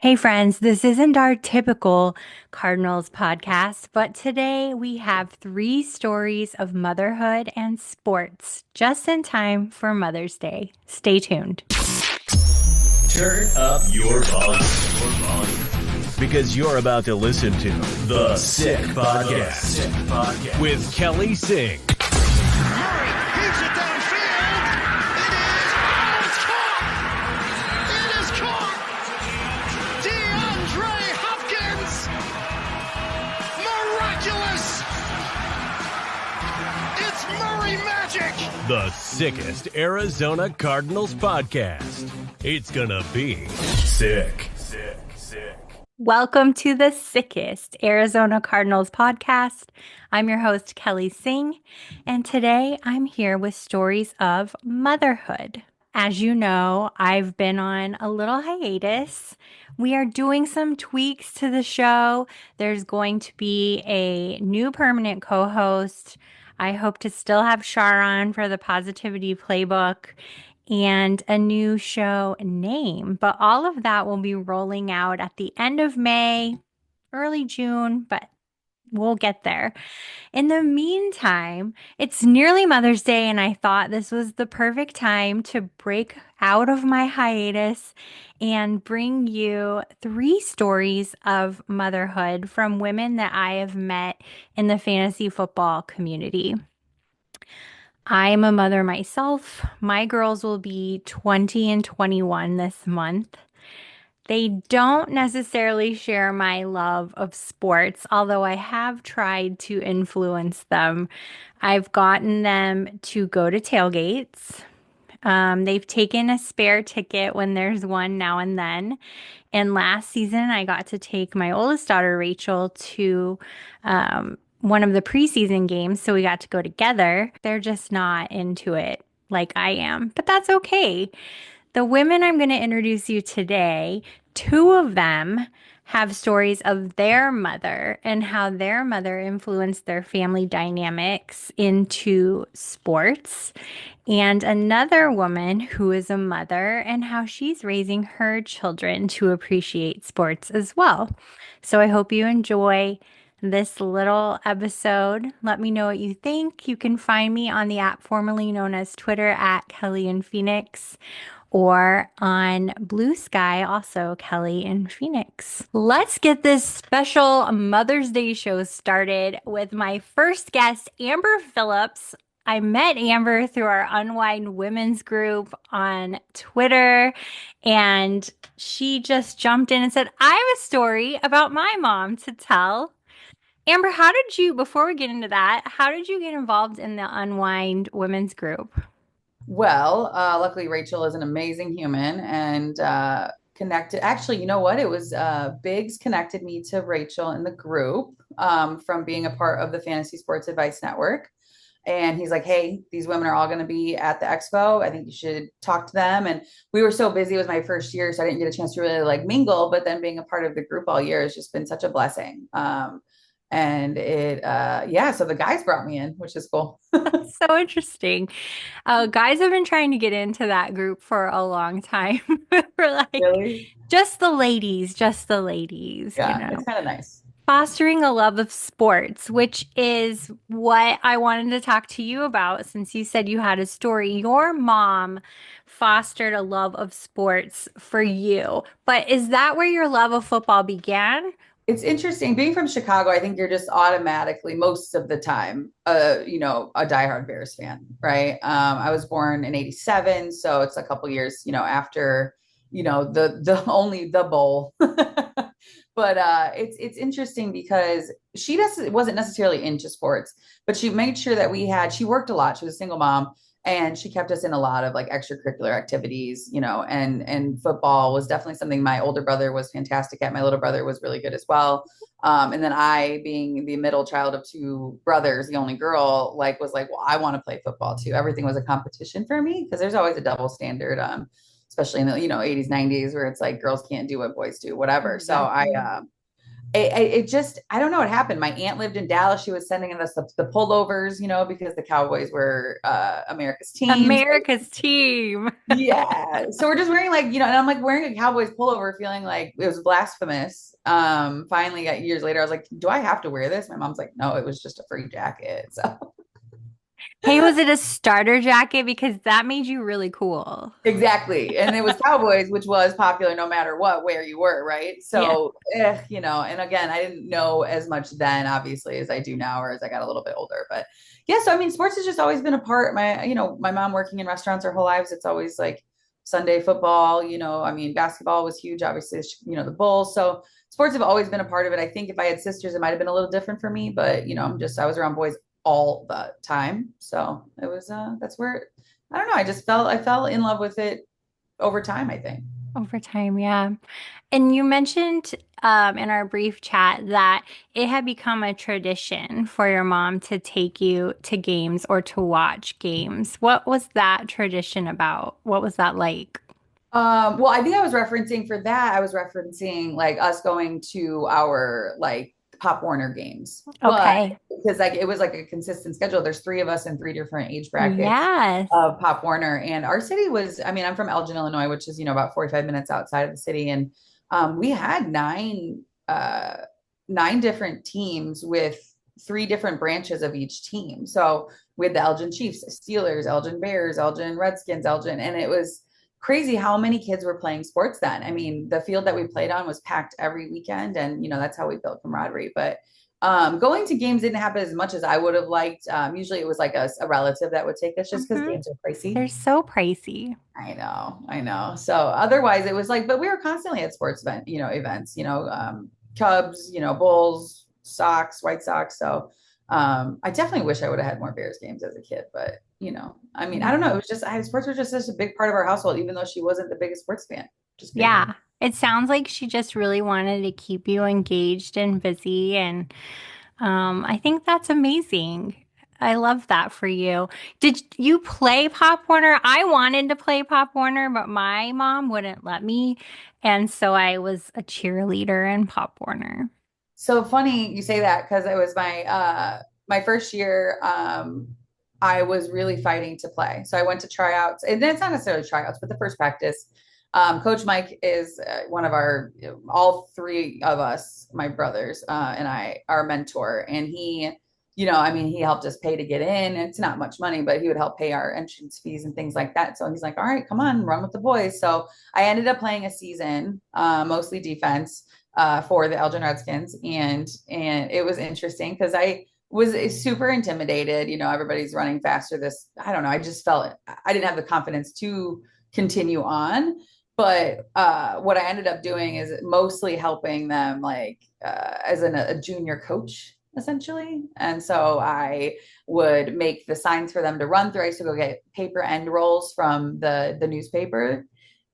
Hey friends, this isn't our typical Cardinals podcast, but today we have three stories of motherhood and sports just in time for Mother's Day. Stay tuned. Turn up your volume. Because you're about to listen to The Sick Podcast with Kelly Singh. Murray heaves it downfield. It's caught. It is caught. DeAndre Hopkins. Miraculous. It's Murray magic. The sickest Arizona Cardinals podcast. It's gonna be sick. Welcome to the sickest Arizona Cardinals podcast. I'm your host, Kelly Singh, and today I'm here with stories of motherhood. As you know, I've been on a little hiatus. We are doing some tweaks to the show. There's going to be a new permanent co-host. I hope to still have Shar on for the Positivity Playbook and a new show name. But all of that will be rolling out at the end of May, early June, but we'll get there. In the meantime, it's nearly Mother's Day, and I thought this was the perfect time to break out of my hiatus and bring you three stories of motherhood from women that I have met in the fantasy football community. I'm a mother myself. My girls will be 20 and 21 this month. They don't necessarily share my love of sports, although I have tried to influence them. I've gotten them to go to tailgates. They've taken a spare ticket when there's one now and then. And last season, I got to take my oldest daughter, Rachel, to one of the preseason games. So we got to go together. They're just not into it like I am, but that's okay. The women I'm going to introduce you today, two of them have stories of their mother and how their mother influenced their family dynamics into sports, and another woman who is a mother and how she's raising her children to appreciate sports as well. So I hope you enjoy this little episode. Let me know what you think. You can find me on the app formerly known as Twitter at Kelly in Phoenix, or on Blue Sky, also Kelly in Phoenix. Let's get this special Mother's Day show started with my first guest, Amber Phillips. I met Amber through our Unwind Women's group on Twitter, and she just jumped in and said, I have a story about my mom to tell. Amber, before we get into that, how did you get involved in the Unwind Women's group? Well, luckily Rachel is an amazing human and connected. Actually, you know what? It was Biggs connected me to Rachel in the group from being a part of the Fantasy Sports Advice Network. And he's like, hey, these women are all going to be at the expo. I think you should talk to them. And we were so busy. It was my first year, so I didn't get a chance to really like mingle. But then being a part of the group all year has just been such a blessing. And yeah, so the guys brought me in, which is cool. So interesting. Guys have been trying to get into that group for a long time. For like Really? just the ladies, Yeah, it's kind of nice. Fostering a love of sports, which is what I wanted to talk to you about since you said you had a story. Your mom fostered a love of sports for you, but is that where your love of football began? It's interesting being from Chicago. I think you're just automatically most of the time, a diehard Bears fan, right? I was born in '87, so it's a couple years, after, the only the bowl. But it's interesting because wasn't necessarily into sports, but she made sure that she worked a lot. She was a single mom, and she kept us in a lot of like extracurricular activities, and football was definitely something my older brother was fantastic at. My little brother was really good as well. And then I, being the middle child of two brothers, the only girl, was like, well, I want to play football too. Everything was a competition for me because there's always a double standard, especially in the, '80s, '90s, where it's like girls can't do what boys do, whatever. So it just, I don't know what happened. My aunt lived in Dallas. She was sending us the pullovers, because the Cowboys were America's team. So, America's team. yeah. So we're just wearing and I'm like wearing a Cowboys pullover, feeling like it was blasphemous. Finally, years later, I was like, do I have to wear this? My mom's like, no, it was just a free jacket. So Hey, was it a starter jacket? Because that made you really cool. exactly. And it was Cowboys, which was popular no matter what, where you were, right? Yeah. So, and again, I didn't know as much then, obviously, as I do now, or as I got a little bit older. But yeah, so I mean, sports has just always been a part. My mom working in restaurants her whole lives, it's always like Sunday football, I mean, basketball was huge, obviously, the Bulls. So sports have always been a part of it. I think if I had sisters, it might have been a little different for me, but I was around boys all the time. So it was, that's where I don't know. I fell in love with it over time, I think. Over time, yeah. And you mentioned in our brief chat that it had become a tradition for your mom to take you to games or to watch games. What was that tradition about? What was that like? Well, I think I was referencing for that. I was referencing like us going to our like Pop Warner games, but Okay. because like it was like a consistent schedule. There's three of us in three different age brackets Yes. of Pop Warner, and our city was. I mean, I'm from Elgin, Illinois, which is about 45 minutes outside of the city, and we had nine different teams with three different branches of each team. So we had the Elgin Chiefs, Steelers, Elgin Bears, Elgin Redskins, Elgin, and it was crazy how many kids were playing sports then. I mean, the field that we played on was packed every weekend, and that's how we built camaraderie. But going to games didn't happen as much as I would have liked. Usually, it was like a relative that would take us just because Hmm. games are pricey. They're so pricey. I know. So otherwise, it was like, but we were constantly at sports events. Cubs, Bulls, Sox, White Sox. So I definitely wish I would have had more Bears games as a kid, but I mean, I don't know. It was just sports was just such a big part of our household, even though she wasn't the biggest sports fan. Just crazy. Yeah. It sounds like she just really wanted to keep you engaged and busy, and I think that's amazing. I love that for you. Did you play Pop Warner? I wanted to play Pop Warner, but my mom wouldn't let me. And so I was a cheerleader in Pop Warner. So funny you say that because it was my first year. I was really fighting to play, so I went to tryouts, and it's not necessarily tryouts, but the first practice. Coach Mike is one of all three of us, my brothers and I, our mentor, and he, I mean, he helped us pay to get in. It's not much money, but he would help pay our entrance fees and things like that. So he's like, "All right, come on, run with the boys." So I ended up playing a season, mostly defense for the Elgin Redskins, and it was interesting because I was super intimidated. Everybody's running faster. I don't know. I just felt I didn't have the confidence to continue on. But what I ended up doing is mostly helping them, like as a junior coach, essentially. And so I would make the signs for them to run through. I used to go get paper end rolls from the newspaper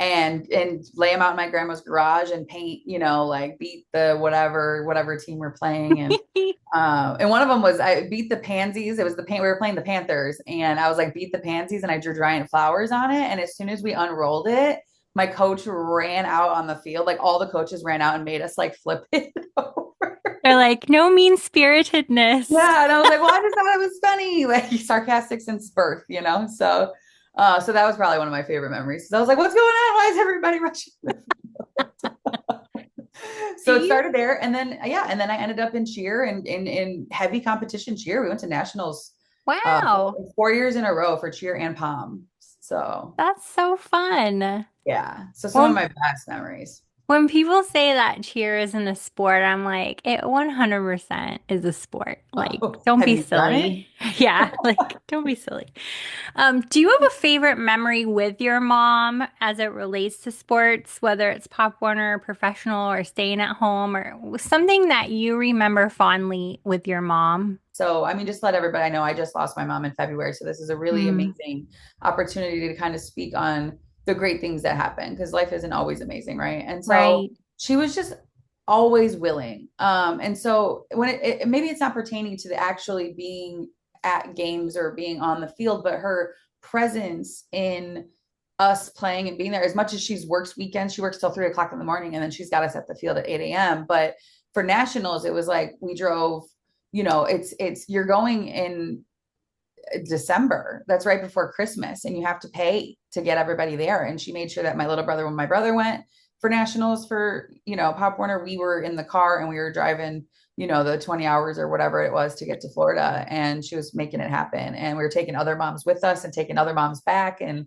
and lay them out in my grandma's garage and paint, like beat the whatever team we're playing. And one of them was I beat the pansies. It was the paint. We were playing the Panthers, and I was like beat the pansies, and I drew giant flowers on it. And as soon as we unrolled it, my coach ran out on the field. Like all the coaches ran out and made us like flip it over. They're like, no mean-spiritedness. Yeah, and I was like, well, I just thought it was funny, like sarcastic since birth. So that was probably one of my favorite memories. So I was like, what's going on? Why is everybody rushing? Do So it you? started there, and then and then I ended up in cheer and in heavy competition cheer. We went to nationals Wow. 4 years in a row for cheer and pom. So That's so fun. yeah, so some of Well, my best memories. when people say that cheer isn't a sport, I'm like, it 100% is a sport. Like, Oh, don't have be you done it? silly. Yeah, like, don't be silly. Do you have a favorite memory with your mom as it relates to sports, whether it's Pop Warner, professional, or staying at home, or something that you remember fondly with your mom? So, I mean, just let everybody know I just lost my mom in February. So, this is a really Mm, amazing opportunity to kind of speak on the great things that happen because life isn't always amazing, right? And so, right. she was just always willing. And so, when maybe it's not pertaining to the actually being at games or being on the field, but her presence in us playing and being there. As much as she's works weekends, she works till 3 o'clock in the morning, and then she's got us at the field at 8 a.m. But for nationals, it was like we drove, it's you're going in December. That's right before Christmas, and you have to pay to get everybody there. And she made sure that my little brother, when my brother went for nationals for, Pop Warner, we were in the car and we were driving, the 20 hours or whatever it was to get to Florida. And she was making it happen. And we were taking other moms with us and taking other moms back. And,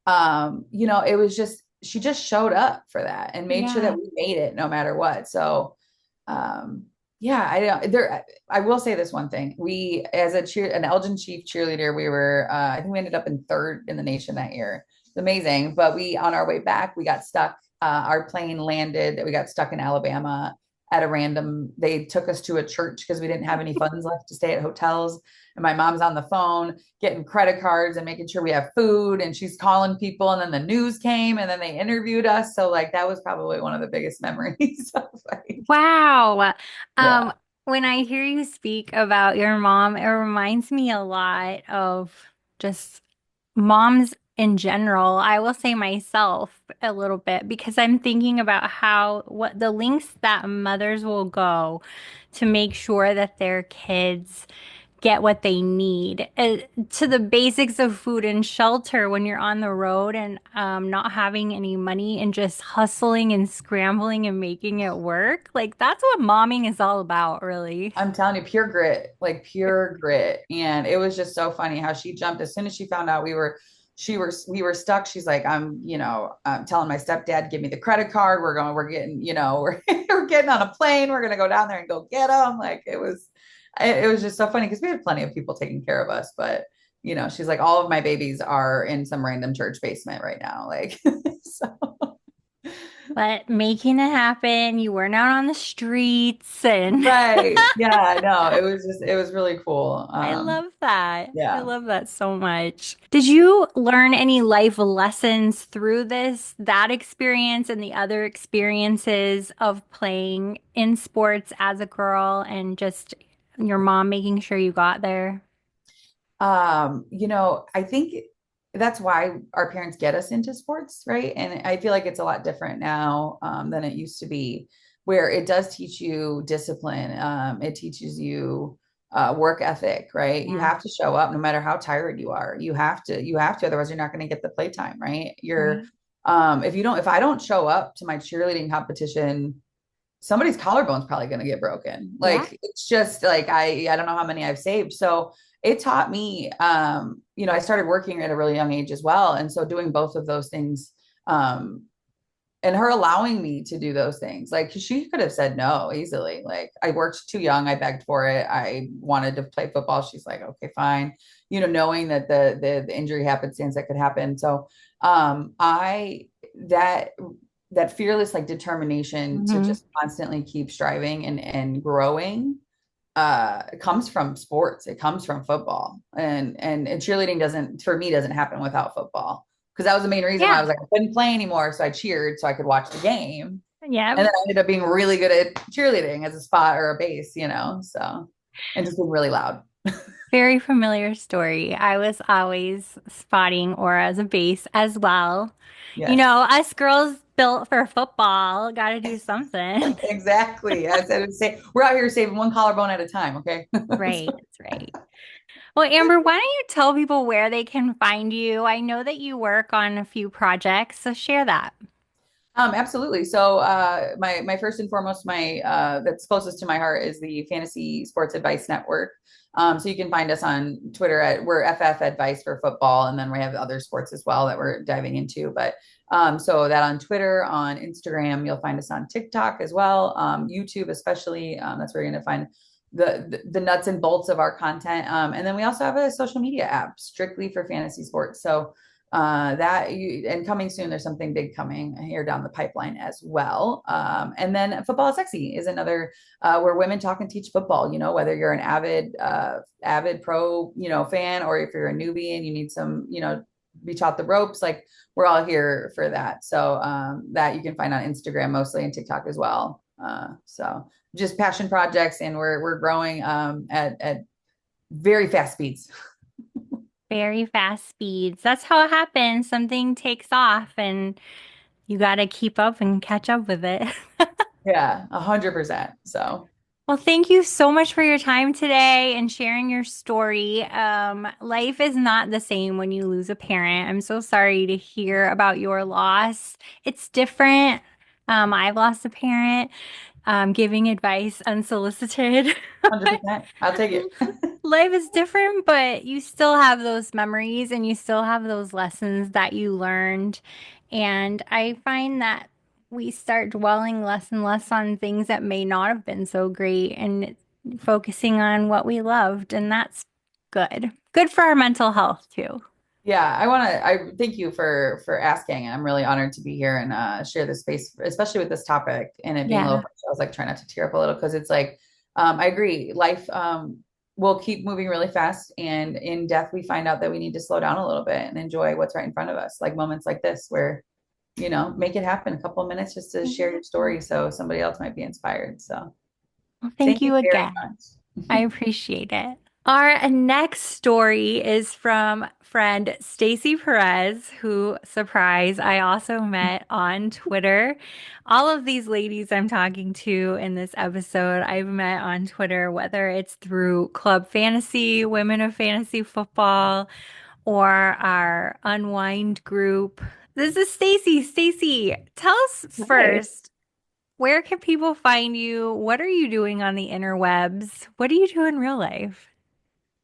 it was just, she just showed up for that and made sure that Yeah. we made it no matter what. So, yeah, I don't there. I will say this one thing. We, as an Elgin Chief cheerleader, we were, I think we ended up in third in the nation that year. It's amazing. But on our way back, we got stuck. Our plane landed. We got stuck in Alabama at a random. They took us to a church because we didn't have any funds left to stay at hotels. And my mom's on the phone getting credit cards and making sure we have food. And she's calling people. And then the news came and then they interviewed us. So like that was probably one of the biggest memories of like, Wow. yeah. Um, when I hear you speak about your mom, it reminds me a lot of just moms in general. I will say myself a little bit because I'm thinking about what the lengths that mothers will go to make sure that their kids get what they need, to the basics of food and shelter when you're on the road and not having any money and just hustling and scrambling and making it work. Like that's what momming is all about, really. I'm telling you, pure grit, like pure grit. And it was just so funny how she jumped as soon as she found out we were stuck. She's like, I'm telling my stepdad, give me the credit card. We're getting, we're getting on a plane. We're going to go down there and go get them. Like it was just so funny because we had plenty of people taking care of us, but she's like, all of my babies are in some random church basement right now. Like, so But making it happen, you weren't out on the streets and right. Yeah, no, it was really cool. I love that. I Yeah. love that so much. Did you learn any life lessons through that experience and the other experiences of playing in sports as a girl and just your mom making sure you got there? I think that's why our parents get us into sports, right? And I feel like it's a lot different now than it used to be, where it does teach you discipline. It teaches you work ethic, right? You Yeah. have to show up no matter how tired you are. You have to, otherwise you're not going to get the playtime, right? Right. If I don't show up to my cheerleading competition, somebody's collarbone's probably going to get broken. Yeah. Like it's just like I don't know how many I've saved. So it taught me I started working at a really young age as well. And so doing both of those things, and her allowing me to do those things, like she could have said no easily. Like I worked too young, I begged for it. I wanted to play football. She's like, okay, fine. Knowing that the injury happenstance that could happen. So I that that fearless like determination to Hmm. just constantly keep striving and growing comes from sports. It comes from football. And cheerleading doesn't happen without football, because that was the main reason why I Yeah. was like I couldn't play anymore, so I cheered so I could watch the game. And Yeah. then I ended up being really good at cheerleading as a spot or a base, so, and just being really loud. Very familiar story. I was always spotting or as a base as well. You Yes. know, us girls built for football, got to do something. Exactly. I said, we're out here saving one collarbone at a time. Okay. Right, that's right. Well, Amber, why don't you tell people where they can find you? I know that you work on a few projects, so share that. Absolutely. So, my first and foremost, my that's closest to my heart is the Fantasy Sports Advice Network. So you can find us on Twitter we're FF Advice for football, and then we have other sports as well that we're diving into. But so that on Twitter, on Instagram, you'll find us on TikTok as well, YouTube especially. That's where you're going to find the nuts and bolts of our content. And then we also have a social media app strictly for fantasy sports. So and coming soon, there's something big coming here down the pipeline as well. And then Football is Sexy is another where women talk and teach football. Whether you're an avid pro fan, or if you're a newbie and you need some be taught the ropes, like we're all here for that. So that you can find on Instagram mostly, and TikTok as well. So just passion projects, and we're growing at very fast speeds. Very fast speeds. That's how it happens. Something takes off and you got to keep up and catch up with it. Yeah, 100%. So Well, thank you so much for your time today and sharing your story. Life is not the same when you lose a parent. I'm so sorry to hear about your loss. It's different. I've lost a parent, giving advice unsolicited. 100%. I'll take it. Life is different, but you still have those memories and you still have those lessons that you learned. And I find that we start dwelling less and less on things that may not have been so great and focusing on what we loved. And that's good. Good for our mental health too. Yeah, I thank you for asking. And I'm really honored to be here and share this space, especially with this topic and it being a little Yeah. personal. I was like trying not to tear up a little because it's like I agree. Life will keep moving really fast, and in death we find out that we need to slow down a little bit and enjoy what's right in front of us, like moments like this where make it happen. A couple of minutes just to share your story so somebody else might be inspired. So Well, thank thank you you very again. I much. appreciate it. Our next story is from friend Stacy Perez, who, surprise, I also met on Twitter. All of these ladies I'm talking to in this episode, I've met on Twitter, whether it's through Club Fantasy, Women of Fantasy Football, or our Unwind group. This is Stacy. Stacy, tell us Hi. first, where can people find you? What are you doing on the interwebs? What do you do in real life?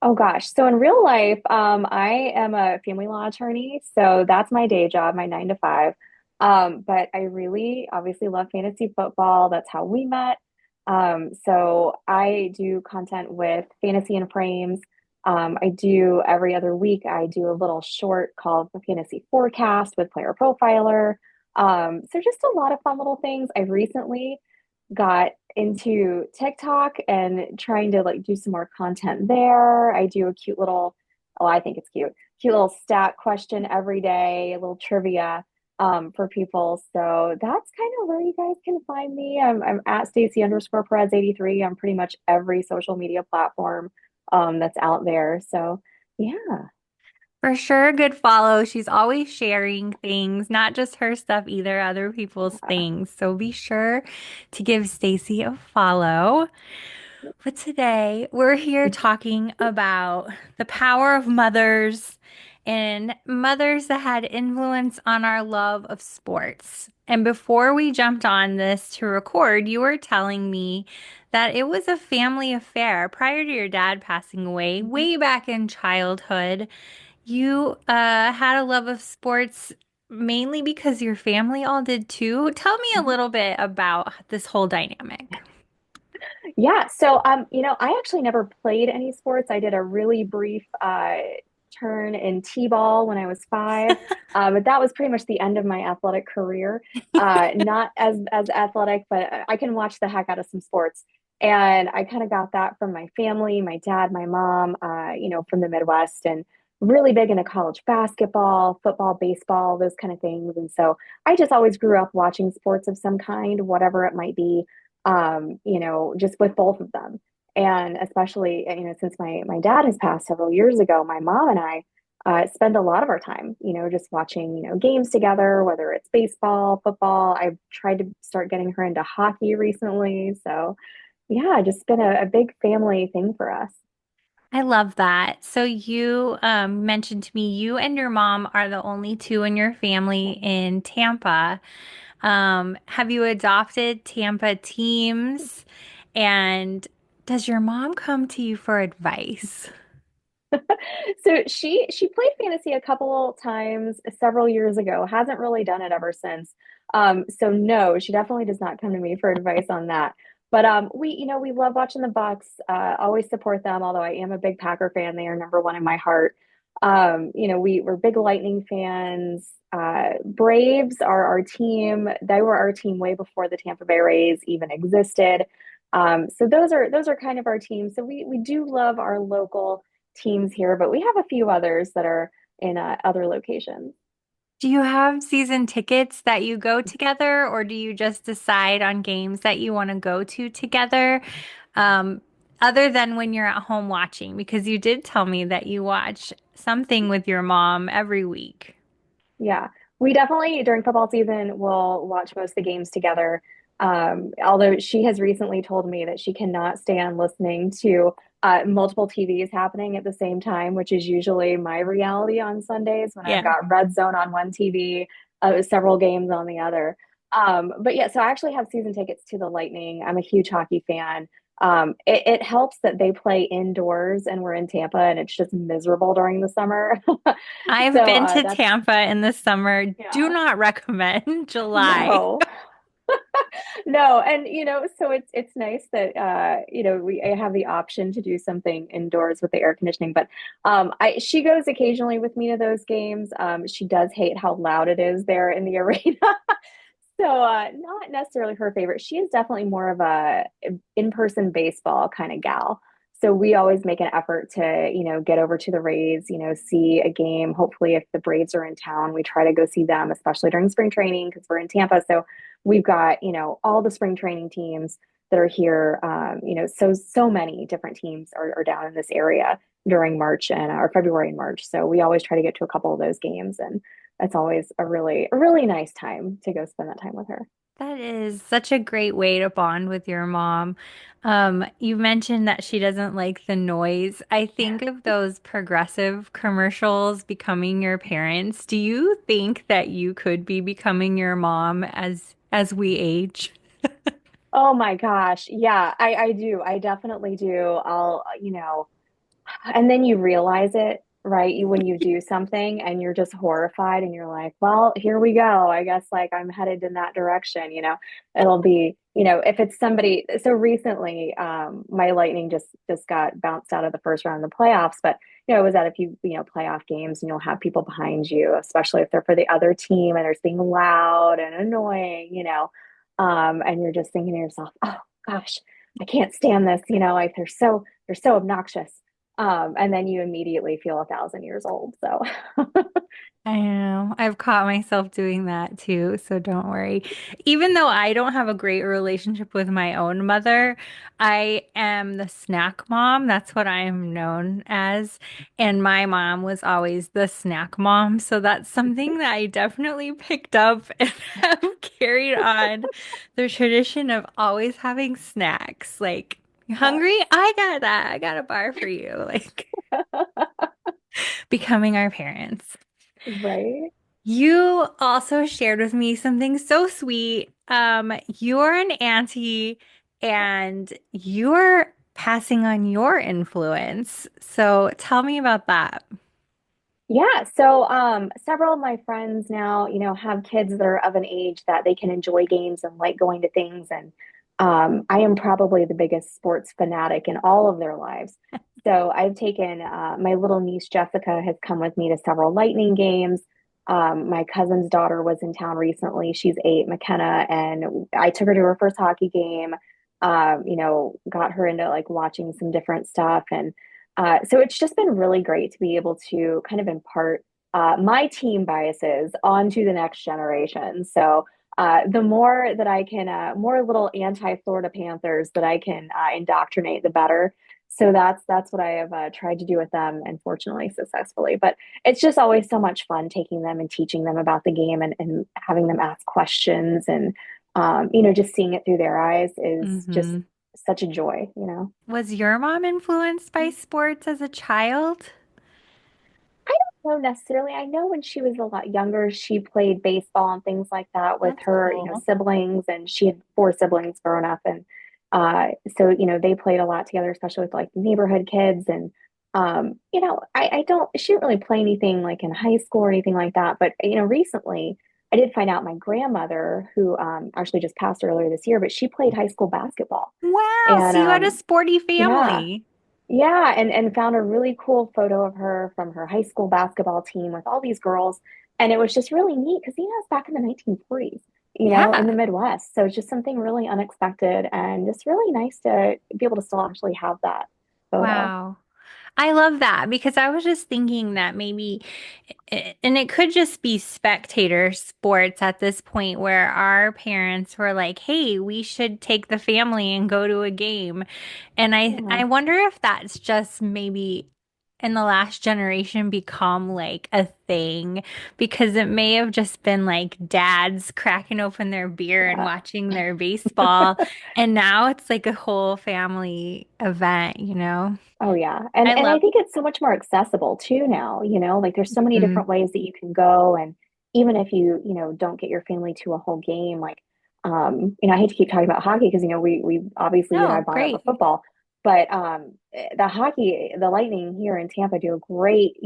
Oh gosh. So in real life, I am a family law attorney. So that's my day job, my 9 to 5. But I really obviously love fantasy football. That's how we met. So I do content with Fantasy and Frames. I do every other week, I do a little short called the Fantasy Forecast with Player Profiler. So just a lot of fun little things. I recently got into TikTok and trying to like do some more content there. I do a cute little, oh, I think it's cute little stat question every day, a little trivia for people. So that's kind of where you guys can find me. I'm at Stacy underscore Perez 83 on pretty much every social media platform that's out there. So yeah. For sure, good follow. She's always sharing things, not just her stuff either, other people's things. So be sure to give Stacy a follow. But today we're here talking about the power of mothers and mothers that had influence on our love of sports. And before we jumped on this to record, you were telling me that it was a family affair prior to your dad passing away, way back in childhood. You had a love of sports mainly because your family all did too. Tell me a little bit about this whole dynamic. Yeah, so I actually never played any sports. I did a really brief turn in t-ball when I was 5, but that was pretty much the end of my athletic career. Not as athletic, but I can watch the heck out of some sports. And I kind of got that from my family, my dad, my mom, from the Midwest, and really big into college basketball, football, baseball, those kind of things. And so I just always grew up watching sports of some kind, whatever it might be, just with both of them. And especially, since my dad has passed several years ago, my mom and I spend a lot of our time, just watching, games together, whether it's baseball, football. I've tried to start getting her into hockey recently. So, yeah, just been a big family thing for us. I love that. So you mentioned to me you and your mom are the only two in your family in Tampa. Have you adopted Tampa teams? And does your mom come to you for advice? So she played fantasy a couple times several years ago, hasn't really done it ever since. So no, she definitely does not come to me for advice on that. But we love watching the Bucks, always support them, although I am a big Packer fan. They are number one in my heart. We're big Lightning fans. Braves are our team. They were our team way before the Tampa Bay Rays even existed. So those are kind of our teams. So we do love our local teams here, but we have a few others that are in other locations. Do you have season tickets that you go together, or do you just decide on games that you want to go to together? Um, other than when you're at home watching, because you did tell me that you watch something with your mom every week. Yeah, we definitely during football season will watch most of the games together. Although she has recently told me that she cannot stand listening to multiple TVs happening at the same time, which is usually my reality on Sundays when I've Yeah. got Red Zone on one TV, several games on the other. But yeah, so I actually have season tickets to the Lightning. I'm a huge hockey fan. It helps that they play indoors and we're in Tampa and it's just miserable during the summer. I've So been to that's Tampa in the summer. Do yeah. not recommend July. No. No, and so it's nice that we I have the option to do something indoors with the air conditioning, but I she goes occasionally with me to those games. She does hate how loud it is there in the arena. So not necessarily her favorite. She is definitely more of a in-person baseball kind of gal. So we always make an effort to, get over to the Rays, see a game. Hopefully, if the Braves are in town, we try to go see them, especially during spring training because we're in Tampa. So we've got, all the spring training teams that are here. So many different teams are down in this area during March and or February and March. So we always try to get to a couple of those games, and it's always a really nice time to go spend that time with her. That is such a great way to bond with your mom. You mentioned that she doesn't like the noise. I think of those progressive commercials becoming your parents. Do you think that you could be becoming your mom as we age? Oh my gosh. Yeah, I do. I definitely do. And then you realize it, right? When you do something and you're just horrified and you're like, well, here we go. I guess like I'm headed in that direction, It'll be, if it's somebody so recently, my Lightning just got bounced out of the first round of the playoffs, but it was at a few, playoff games and you'll have people behind you, especially if they're for the other team and they're being loud and annoying, and you're just thinking to yourself, oh gosh, I can't stand this, like they're so obnoxious. And then you immediately feel 1,000 years old. So, I know. I've caught myself doing that too, so don't worry. Even though I don't have a great relationship with my own mother, I am the snack mom. That's what I am known as. And my mom was always the snack mom. So that's something that I definitely picked up and have carried on the tradition of always having snacks. Like, you yeah, hungry? I got that. I got a bar for you. Like, becoming our parents. right. You also shared with me something so sweet. You're an auntie and you're passing on your influence. So tell me about that. Yeah, so several of my friends now, have kids that are of an age that they can enjoy games and like going to things. And I am probably the biggest sports fanatic in all of their lives. So I've taken my little niece Jessica has come with me to several Lightning games. My cousin's daughter was in town recently. She's 8, McKenna, and I took her to her first hockey game. Got her into like watching some different stuff and so it's just been really great to be able to kind of impart my team biases onto the next generation. So the more that I can, more little anti-Florida Panthers that I can indoctrinate, the better. So that's what I have tried to do with them, and fortunately successfully. But it's just always so much fun taking them and teaching them about the game and having them ask questions and just seeing it through their eyes is just Hmm. such a joy. Was your mom influenced by sports as a child? Know necessarily. I know when she was a lot younger, she played baseball and things like that with That's her, cool. siblings, and she had 4 siblings growing up, and so they played a lot together, especially with like neighborhood kids. And I don't. She didn't really play anything like in high school or anything like that. But recently I did find out my grandmother, who actually just passed earlier this year, but she played high school basketball, Wow, so and you had a sporty yeah. family. Yeah, and found a really cool photo of her from her high school basketball team with all these girls. And it was just really neat because it's back in the 1940s, in the Yeah. Midwest. So it's just something really unexpected and just really nice to be able to still actually have that photo. Wow. I love that because I was just thinking that maybe, and it could just be spectator sports at this point where our parents were like, "Hey, we should take the family and go to a game." And Yeah, I wonder if that's just maybe in the last generation become like a thing because it may have just been like dads cracking open their beer and yeah. watching their baseball, and now it's like a whole family event, you know? Oh yeah. And I and I love. think it's so much more accessible too now, like there's so many Mhm. different ways that you can go. And even if you don't get your family to a whole game, like I hate to keep talking about hockey because we obviously you and I Oh, bond over great. football, but the hockey, the Lightning here in Tampa do a great,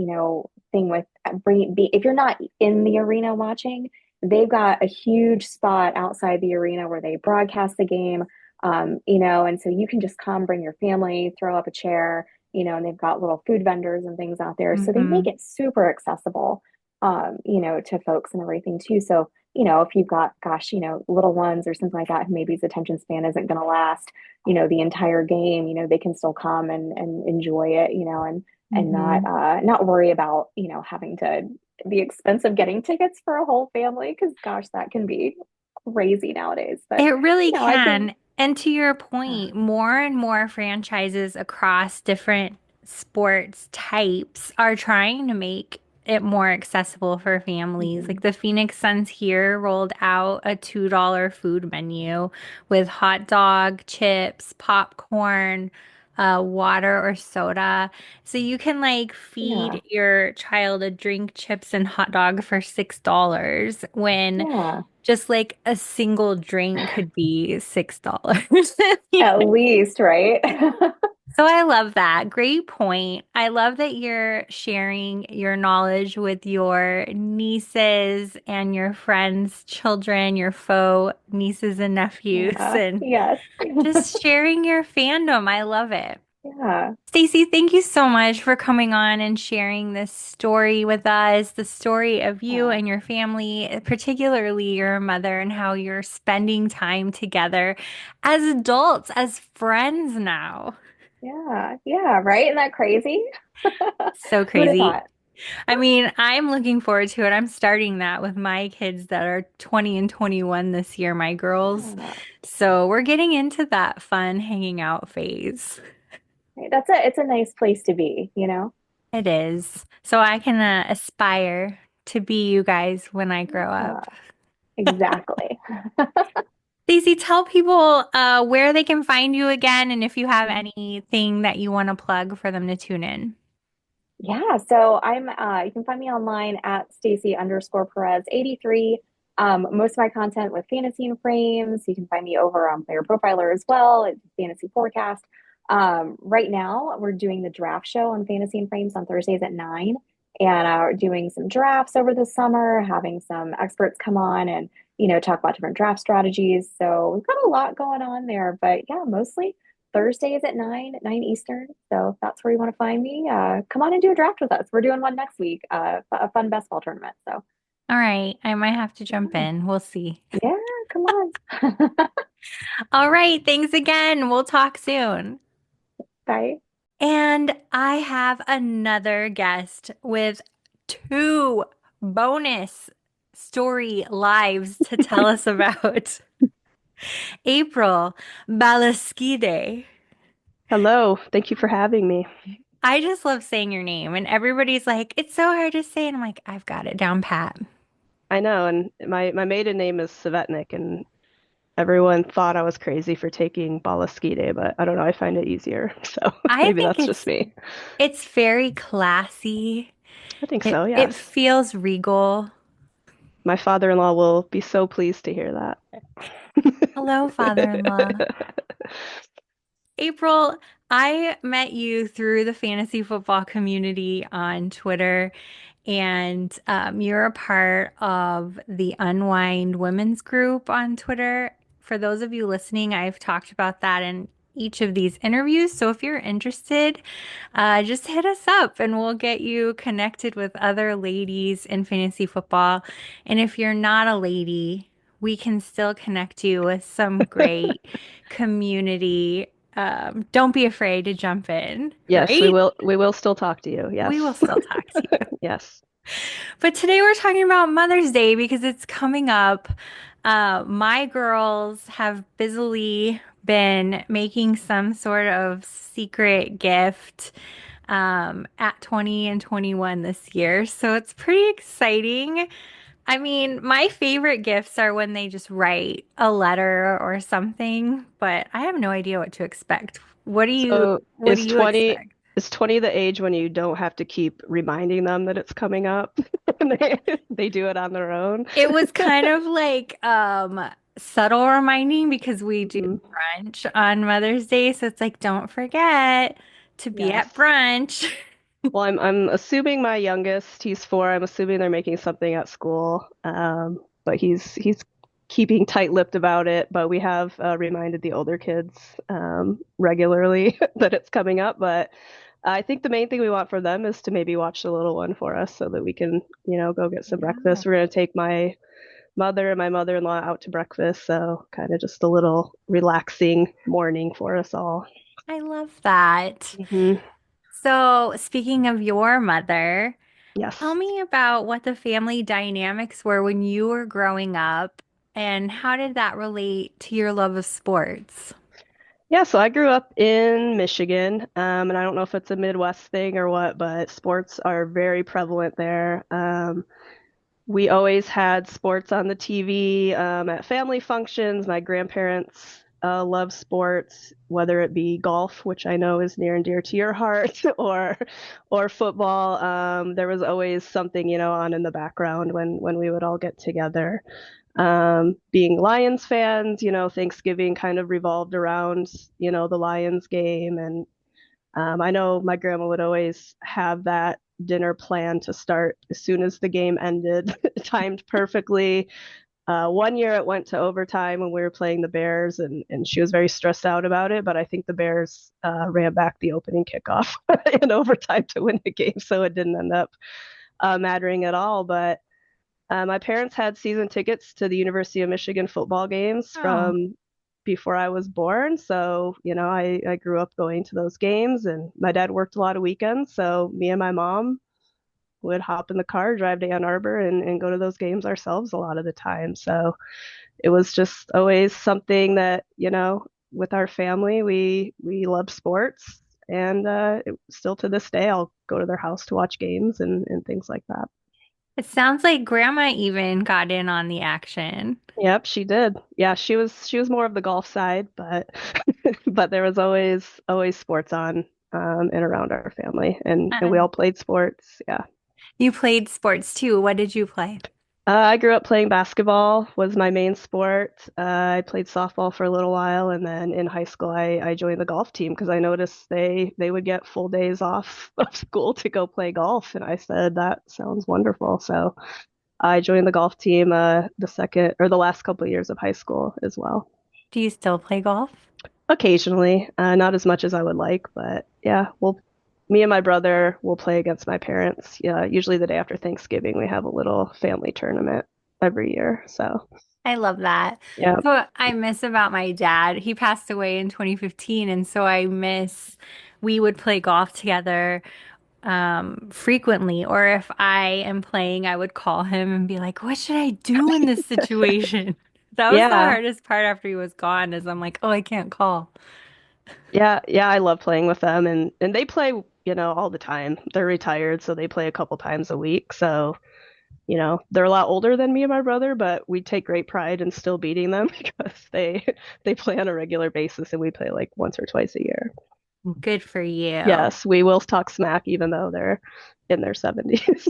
thing with if you're not in the arena watching, they've got a huge spot outside the arena where they broadcast the game. And so you can just come, bring your family, throw up a chair, and they've got little food vendors and things out there. So they make Hmm. it super accessible, to folks and everything too. So, if you've got, gosh, little ones or something like that, who maybe his attention span isn't going to last, the entire game, they can still come and enjoy it, and Hmm. not worry about, having to the expense of getting tickets for a whole family. Cause gosh, that can be crazy nowadays. But, It really I think, can. And to your yeah. point, more and more franchises across different sports types are trying to make it more accessible for families. Like Mhm. the Phoenix Suns here rolled out a $2 food menu with hot dog, chips, popcorn, water or soda. So you can like Yeah. feed your child a drink, chips, and hot dog for $6 when Yeah. just like a single drink could be $6. At least, right? So I love that. Great point. I love that you're sharing your knowledge with your nieces and your friends' children, your faux nieces and nephews, Yeah. and Yes. just sharing your fandom. I love it. Yeah. Stacy, thank you so much for coming on and sharing this story with us, the story of you Oh, and your family, particularly your mother, and how you're spending time together as adults, as friends now. yeah. Yeah. Right? Isn't that crazy? So Who would have crazy. thought? I mean, I'm looking forward to it. I'm starting that with my kids that are 20 and 21 this year, my girls. Yeah. So we're getting into that fun hanging out phase. Right. It's a nice place to be? It is. So I can aspire to be you guys when I grow Yeah, up. exactly. Stacey, tell people where they can find you again and if you have Mhm. anything that you want to plug for them to tune in. Yeah, so you can find me online at Stacy underscore Perez 83. Most of my content with fantasy and frames. You can find me over on Player Profiler as well at Fantasy Forecast. Right now, we're doing the draft show on Fantasy and Frames on Thursdays at 9. And we're doing some drafts over the summer, having some experts come on and, talk about different draft strategies. So we've got a lot going on there. But yeah, mostly Thursdays at 9 Eastern. So if that's where you want to find me, come on and do a draft with us. We're doing one next week, a fun best ball tournament. So All right, I might have to jump yeah, in. We'll see. yeah, come on. All right, thanks again. We'll talk soon. Bye. And I have another guest with two bonus story lives to tell us about. April Balasquide. Hello, thank you for having me. I just love saying your name, and everybody's like, it's so hard to say. And I'm like, I've got it down pat. I know, and my maiden name is Savetnik, and everyone thought I was crazy for taking Balasquide, but I don't know, I find it easier. So I maybe think that's just me. it's very classy. I think so, It yes. feels regal. My father-in-law will be so pleased to hear Hello, father-in-law. that. April, I met you through the fantasy football community on Twitter, and you're a part of the Unwind Women's group on Twitter. For those of you listening, I've talked about that in each of these interviews. So if you're interested, just hit us up and we'll get you connected with other ladies in fantasy football. And if you're not a lady, we can still connect you with some great community don't be afraid to jump in, Yes, we right? will. We will still talk to you. We will Yes. still talk to you. Yes. But today we're talking about Mother's Day because it's coming up. My girls have busily been making some sort of secret gift at 20 and 21 this year. So it's pretty exciting. I mean, my favorite gifts are when they just write a letter or something, but I have no idea what to expect. So What do you expect? is 20 the age when you don't have to keep reminding them that it's coming up? And they do it on their own. It was kind of like subtle reminding because we do Mhm. brunch on Mother's Day, so it's like don't forget to be Yes. at brunch. Well, I'm assuming my youngest, he's 4. I'm assuming they're making something at school. But he's keeping tight-lipped about it. But we have reminded the older kids regularly that it's coming up. But I think the main thing we want for them is to maybe watch the little one for us so that we can, go get some Yeah, breakfast. We're gonna take my mother and my mother-in-law out to breakfast, so kind of just a little relaxing morning for us all. I love that. Hmm. So, speaking of your mother, tell Yes. me about what the family dynamics were when you were growing up and how did that relate to your love of sports? Yeah, so I grew up in Michigan, and I don't know if it's a Midwest thing or what, but sports are very prevalent there. We always had sports on the TV, at family functions. My grandparents love sports, whether it be golf, which I know is near and dear to your heart, or football. There was always something, on in the background when we would all get together. Being Lions fans, Thanksgiving kind of revolved around, the Lions game. And I know my grandma would always have that dinner plan to start as soon as the game ended, timed perfectly. One year it went to overtime when we were playing the Bears, and she was very stressed out about it. But I think the Bears ran back the opening kickoff in overtime to win the game, so it didn't end up mattering at all. But my parents had season tickets to the University of Michigan football games Oh, from before I was born. So, I grew up going to those games, and my dad worked a lot of weekends. So, me and my mom would hop in the car, drive to Ann Arbor, and go to those games ourselves a lot of the time. So, it was just always something that, with our family, we love sports. And still to this day, I'll go to their house to watch games and things like that. it sounds like Grandma even got in on the action. Yep, she did. Yeah, she was more of the golf side, but but there was always sports on and around our family, and we Uh, all played sports. Yeah. you played sports too. What did you play? I grew up playing basketball was my main sport. I played softball for a little while, and then in high school, I joined the golf team because I noticed they would get full days off of school to go play golf, and I said that sounds wonderful. So I joined the golf team the second or the last couple of years of high school as well. Do you still play golf? Occasionally, not as much as I would like, but yeah, me and my brother will play against my parents. Yeah, usually the day after Thanksgiving, we have a little family tournament every year. So I love that. yeah, So I miss about my dad. He passed away in 2015, and so I miss we would play golf together frequently. Or if I am playing, I would call him and be like, "What should I do in this situation?" That was the yeah, hardest part after he was gone, is I'm like, "Oh, I can't call." yeah. I love playing with them, and they play, all the time. They're retired, so they play a couple times a week. So they're a lot older than me and my brother, but we take great pride in still beating them because they play on a regular basis, and we play like once or twice a year. Good for you. Yes, we will talk smack even though they're in their 70s.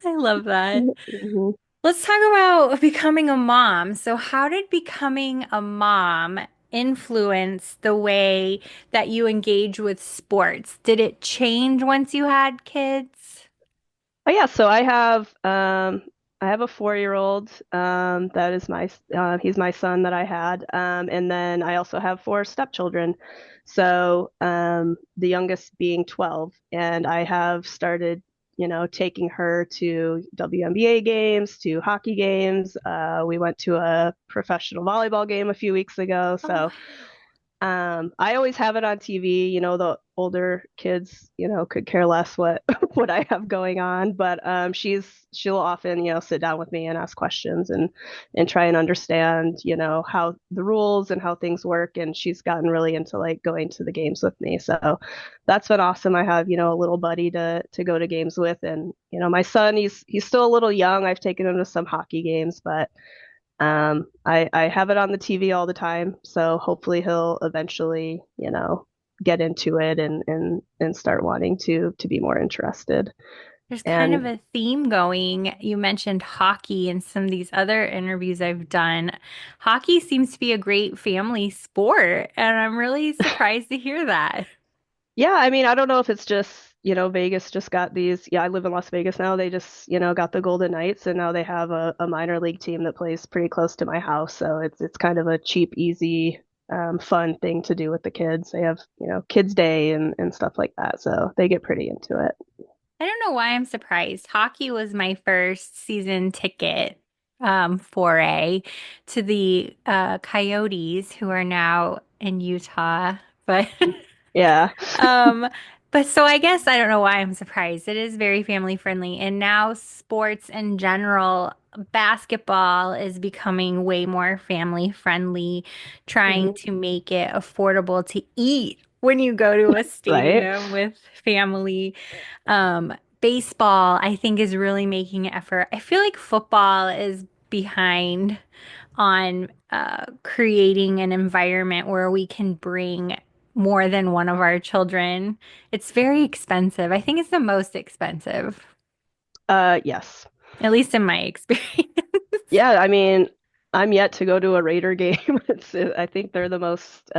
I love that. Mhm. Let's talk about becoming a mom. So, how did becoming a mom influence the way that you engage with sports? Did it change once you had kids? Oh yeah, so I have a 4-year-old that is he's my son that I had, and then I also have 4 stepchildren. So the youngest being 12, and I have started, taking her to WNBA games, to hockey games. We went to a professional volleyball game a few weeks ago. Oh, So wow. I always have it on TV. The older kids, could care less what what I have going on, but she'll often, sit down with me and ask questions and try and understand, how the rules and how things work. And she's gotten really into like going to the games with me. So that's been awesome. I have, a little buddy to go to games with. And, my son, he's still a little young. I've taken him to some hockey games, but I have it on the TV all the time, so hopefully he'll eventually, get into it and start wanting to be more interested. There's kind of And a theme going. You mentioned hockey in some of these other interviews I've done. Hockey seems to be a great family sport, and I'm really surprised to hear that. yeah, I mean, I don't know if it's just, Vegas just got these. Yeah, I live in Las Vegas now. They just, got the Golden Knights, and now they have a minor league team that plays pretty close to my house. So it's kind of a cheap, easy, fun thing to do with the kids. They have, kids' day and stuff like that. So they get pretty into it. I don't know why I'm surprised. Hockey was my first season ticket foray to the Coyotes, who are now in Utah. But Yeah. Um, but so I guess I don't know why I'm surprised. It is very family friendly. And now sports in general, basketball is becoming way more family friendly, trying Mhm. to make it affordable to eat when you go to a Right. stadium with family. Baseball, I think, is really making an effort. I feel like football is behind on creating an environment where we can bring more than one of our children. It's very expensive. I think it's the most expensive, Yes. at least in my experience. Yeah, I mean, I'm yet to go to a Raider game. I think they're the most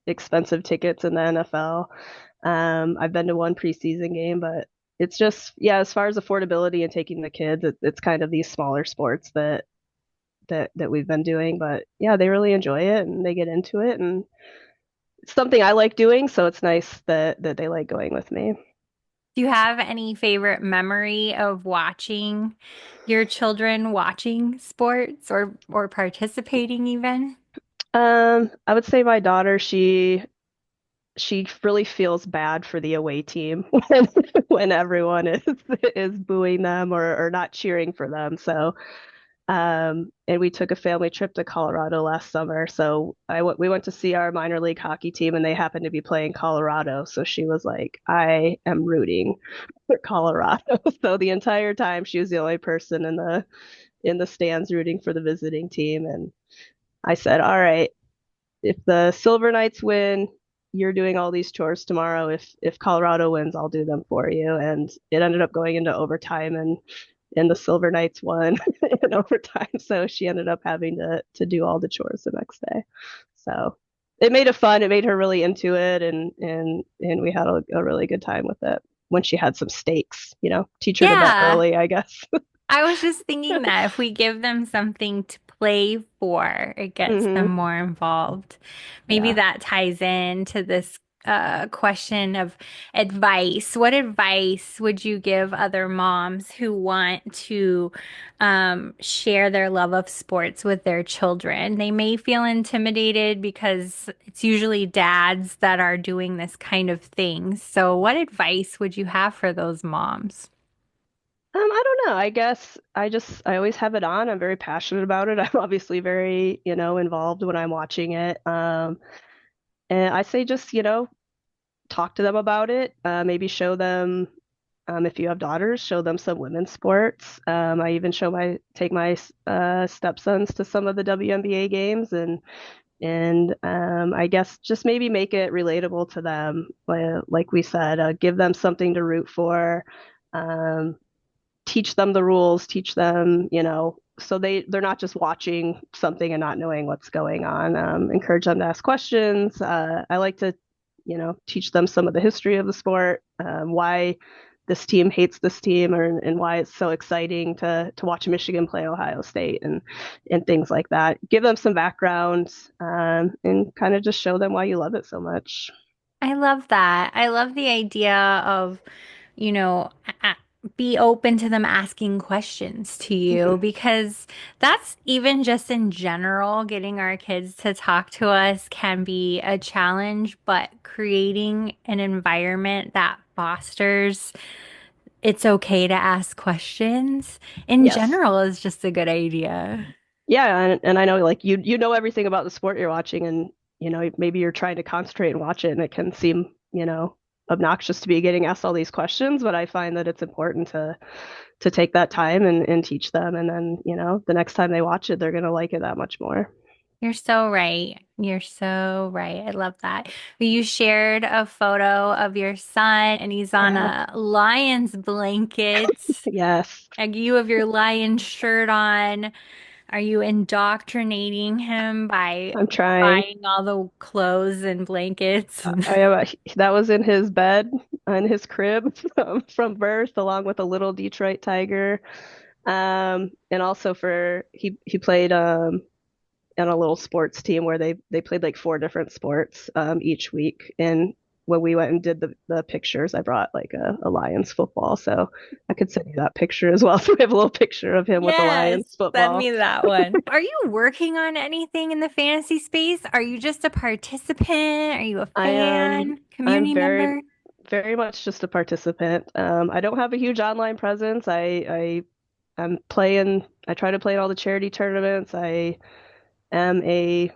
expensive tickets in the NFL. I've been to one preseason game, but it's just, yeah, as far as affordability and taking the kids, it's kind of these smaller sports that we've been doing. But yeah, they really enjoy it and they get into it, and it's something I like doing, so it's nice that they like going with me. Do you have any favorite memory of watching your children watching sports or participating even? I would say my daughter, she really feels bad for the away team when everyone is booing them or not cheering for them. So and we took a family trip to Colorado last summer. So we went to see our minor league hockey team, and they happened to be playing Colorado. So she was like, "I am rooting for Colorado." So the entire time she was the only person in the stands rooting for the visiting team. And I said, "All right, if the Silver Knights win, you're doing all these chores tomorrow. If Colorado wins, I'll do them for you." And it ended up going into overtime, and the Silver Knights won in overtime. So she ended up having to do all the chores the next day. So it made it fun. It made her really into it, and we had a really good time with it. When she had some stakes, teach her to bet Yeah. early, I guess. I was just thinking that if we give them something to play for, it gets them Hmm. more involved. Maybe Yeah. that ties into this question of advice. What advice would you give other moms who want to share their love of sports with their children? They may feel intimidated because it's usually dads that are doing this kind of thing. So, what advice would you have for those moms? I don't know. I guess I always have it on. I'm very passionate about it. I'm obviously very, involved when I'm watching it. And I say just, talk to them about it. Maybe show them, if you have daughters, show them some women's sports. I even take my stepsons to some of the WNBA games, and I guess just maybe make it relatable to them. Like we said, give them something to root for. Um, Teach them the rules, teach them, so they're not just watching something and not knowing what's going on. Encourage them to ask questions. I like to, teach them some of the history of the sport, why this team hates this team, and why it's so exciting to watch Michigan play Ohio State, and things like that. Give them some background, and kind of just show them why you love it so much. I love that. I love the idea of, you know, be open to them asking questions to you, Mhm. because that's, even just in general, getting our kids to talk to us can be a challenge, but creating an environment that fosters it's okay to ask questions in Yes. general is just a good idea. Yeah, and I know like you know everything about the sport you're watching, and maybe you're trying to concentrate and watch it, and it can seem obnoxious to be getting asked all these questions, but I find that it's important to take that time and teach them, and then the next time they watch it, they're gonna like it that much more. You're so right. You're so right. I love that. You shared a photo of your son and he's on Yeah. a lion's blanket. Yes. And you have your lion shirt on. Are you indoctrinating him by I'm trying. buying all the clothes and blankets? That was in his bed in his crib from birth, along with a little Detroit tiger. And also he played in a little sports team where they played like four different sports each week. And when we went and did the pictures, I brought like a Lions football, so I could send you that picture as well. So we have a little picture of him with the Yes, Lions send football. me that one. Are you working on anything in the fantasy space? Are you just a participant? Are you a I am fan, I'm community very member? very much just a participant. I don't have a huge online presence. I'm playing. I try to play in all the charity tournaments. I am a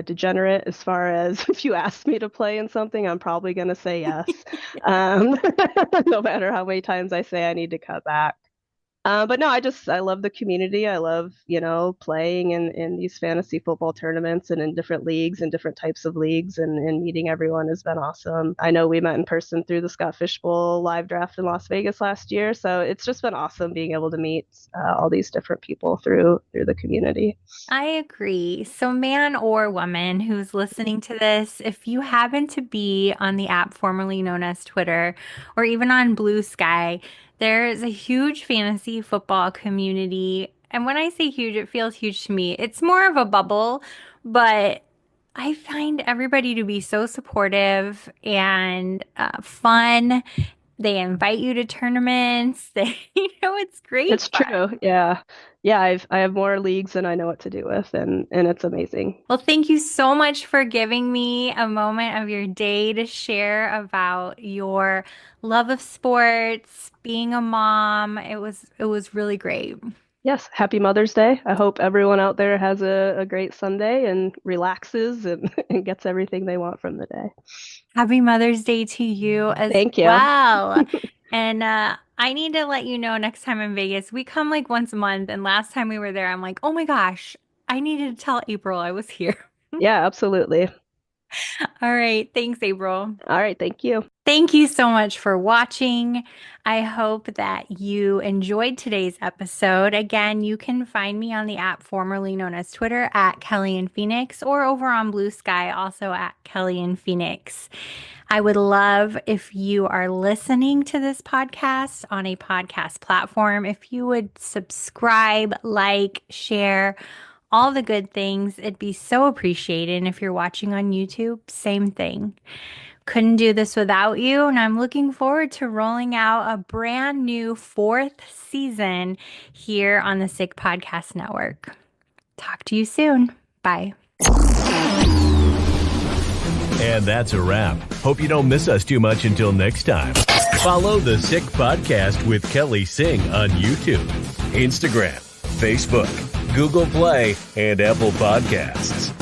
degenerate as far as if you ask me to play in something, I'm probably going to say yes. Um, no matter how many times I say I need to cut back. But no, I love the community. I love, playing in these fantasy football tournaments and in different leagues and different types of leagues, and meeting everyone has been awesome. I know we met in person through the Scott Fish Bowl live draft in Las Vegas last year, so it's just been awesome being able to meet all these different people through the community. I agree. So, man or woman who's listening to this, if you happen to be on the app formerly known as Twitter or even on Blue Sky, there is a huge fantasy football community. And when I say huge, it feels huge to me. It's more of a bubble, but I find everybody to be so supportive and fun. They invite you to tournaments. It's great It's fun. true. Yeah. Yeah, I have more leagues than I know what to do with, and it's amazing. Well, thank you so much for giving me a moment of your day to share about your love of sports, being a mom. It was really great. Yes, happy Mother's Day. I hope everyone out there has a great Sunday and relaxes and, and gets everything they want from the day. Happy Mother's Day to you as Thank you. well. And I need to let you know next time in Vegas, we come like once a month. And last time we were there, I'm like, oh my gosh, I needed to tell April I was here. Yeah, absolutely. All right. Thanks, April. All right, thank you. Thank you so much for watching. I hope that you enjoyed today's episode. Again, you can find me on the app formerly known as Twitter at Kelly and Phoenix, or over on Blue Sky, also at Kelly and Phoenix. I would love if you are listening to this podcast on a podcast platform, if you would subscribe, like, share, all the good things. It'd be so appreciated. And if you're watching on YouTube, same thing. Couldn't do this without you, and I'm looking forward to rolling out a brand new fourth season here on the Sick Podcast Network. Talk to you soon. Bye. And that's a wrap. Hope you don't miss us too much until next time. Follow the Sick Podcast with Kelly Singh on YouTube, Instagram, Facebook, Google Play, and Apple Podcasts.